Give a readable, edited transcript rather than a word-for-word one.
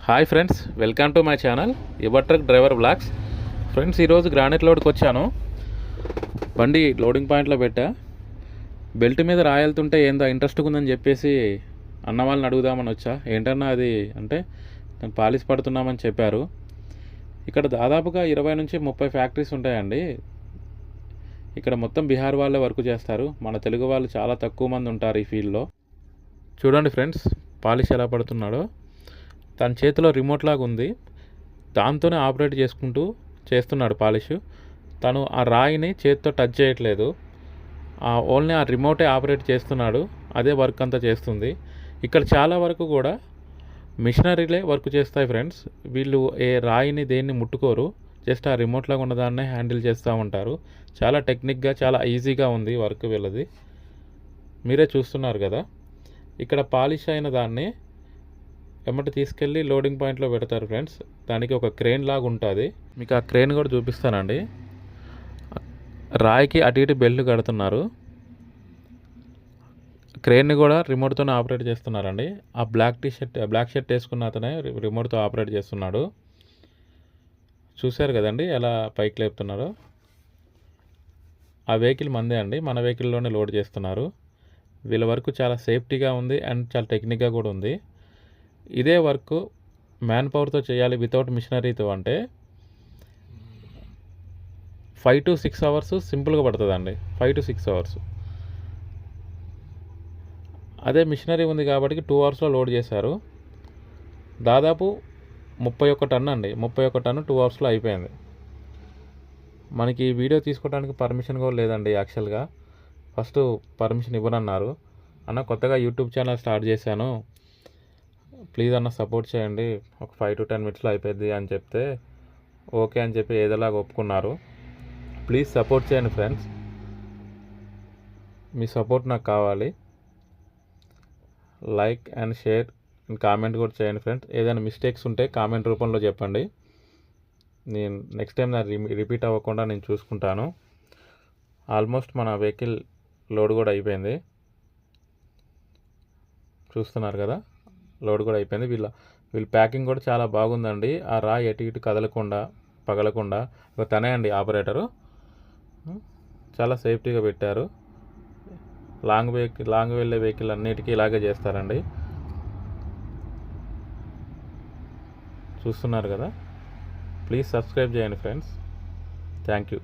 Hi friends, welcome to my channel your truck driver vlogs. Friends, ఈరోజు granite లోడ్కి వచ్చాను. బండి లోడింగ్ పాయింట్లో పెట్టా. బెల్ట్ మీద రాయలుతుంటే ఏందో ఇంట్రెస్ట్గా ఉందని చెప్పేసి అన్న వాళ్ళని అడుగుదామని వచ్చా. ఏంటన్నా అది అంటే నేను పాలిష్ పడుతున్నామని చెప్పారు. ఇక్కడ దాదాపుగా 20 నుంచి 30 ఫ్యాక్టరీస్ ఉంటాయండి. ఇక్కడ మొత్తం బీహార్ వాళ్ళే వర్క్ చేస్తారు. మన తెలుగు వాళ్ళు చాలా తక్కువ మంది ఉంటారు ఈ ఫీల్డ్లో. చూడండి ఫ్రెండ్స్, పాలిష్ ఎలా పడుతున్నాడో. తన చేతిలో రిమోట్ లాగా ఉంది, దాంతోనే ఆపరేట్ చేసుకుంటూ చేస్తున్నాడు పాలిష్. తను ఆ రాయిని చేతితో టచ్ చేయట్లేదు, ఓన్లీ ఆ రిమోటే ఆపరేట్ చేస్తున్నాడు. అదే వర్క్ అంతా చేస్తుంది. ఇక్కడ చాలా వరకు కూడా మిషనరీలే వర్క్ చేస్తాయి ఫ్రెండ్స్. వీళ్ళు ఏ రాయిని దేన్ని ముట్టుకోరు, జస్ట్ ఆ రిమోట్ లాగా ఉన్నదాన్నే హ్యాండిల్ చేస్తూ ఉంటారు. చాలా టెక్నిక్గా, చాలా ఈజీగా ఉంది వర్క్ వీళ్ళది. మీరే చూస్తున్నారు కదా. ఇక్కడ పాలిష్ అయిన దాన్ని ఎమ్మటి తీసుకెళ్ళి లోడింగ్ పాయింట్లో పెడతారు ఫ్రెండ్స్. దానికి ఒక క్రేన్ లాగా ఉంటుంది. మీకు ఆ క్రేన్ కూడా చూపిస్తానండి. రాయికి అటు ఇటు బెల్ట్ కడుతున్నారు. క్రేన్ని కూడా రిమోట్తోనే ఆపరేట్ చేస్తున్నారండి. ఆ బ్లాక్ షర్ట్ వేసుకున్న అతనే రిమోట్తో ఆపరేట్ చేస్తున్నాడు. చూశారు కదండి ఎలా పైకి లేపుతున్నారో. ఆ వెహికల్ మందే అండి, మన వెహికల్లోనే లోడ్ చేస్తున్నారు. వీళ్ళ వర్క్ చాలా సేఫ్టీగా ఉంది అండ్ చాలా టెక్నిక్గా కూడా ఉంది. ఇదే వర్క్ మ్యాన్ పవర్తో చేయాలి వితౌట్ మిషనరీతో అంటే 5 to 6 అవర్స్ సింపుల్గా పడుతుందండి. 5 to 6 అవర్స్. అదే మిషనరీ ఉంది కాబట్టి 2 అవర్స్లో లోడ్ చేశారు. దాదాపు 31 టన్ను అండి. 31 టన్ను 2 అవర్స్లో అయిపోయింది. మనకి ఈ వీడియో తీసుకోవడానికి పర్మిషన్ కూడా లేదండి. యాక్చువల్గా ఫస్ట్ పర్మిషన్ ఇవ్వనన్నారు. అన్న, కొత్తగా యూట్యూబ్ ఛానల్ స్టార్ట్ చేశాను, ప్లీజ్ అన్న సపోర్ట్ చేయండి, ఒక 5 to 10 మినిట్స్లో అయిపోద్ది అని చెప్తే ఓకే అని చెప్పి ఏదోలాగా ఒప్పుకున్నారు. ప్లీజ్ సపోర్ట్ చేయండి ఫ్రెండ్స్, మీ సపోర్ట్ నాకు కావాలి. Like and share and comment కూడా చేయండి ఫ్రెండ్స్. ఏదైనా మిస్టేక్స్ ఉంటే కామెంట్ రూపంలో చెప్పండి. నేను నెక్స్ట్ టైం రిపీట్ అవ్వకుండా నేను చూసుకుంటాను. ఆల్మోస్ట్ మన వెహికల్ లోడ్ కూడా అయిపోయింది. చూస్తున్నారు కదా, లోడ్ కూడా అయిపోయింది. వీళ్ళ ప్యాకింగ్ కూడా చాలా బాగుందండి. ఆ రాయి ఎటు ఇటు కదలకుండా, పగలకుండా. తనే అండి ఆపరేటరు. చాలా సేఫ్టీగా పెట్టారు. లాంగ్ వెళ్ళే వెహికల్ అన్నిటికీ ఇలాగే చేస్తారండి. చూస్తున్నారు కదా. ప్లీజ్ సబ్స్క్రైబ్ చేయండి ఫ్రెండ్స్. Thank you.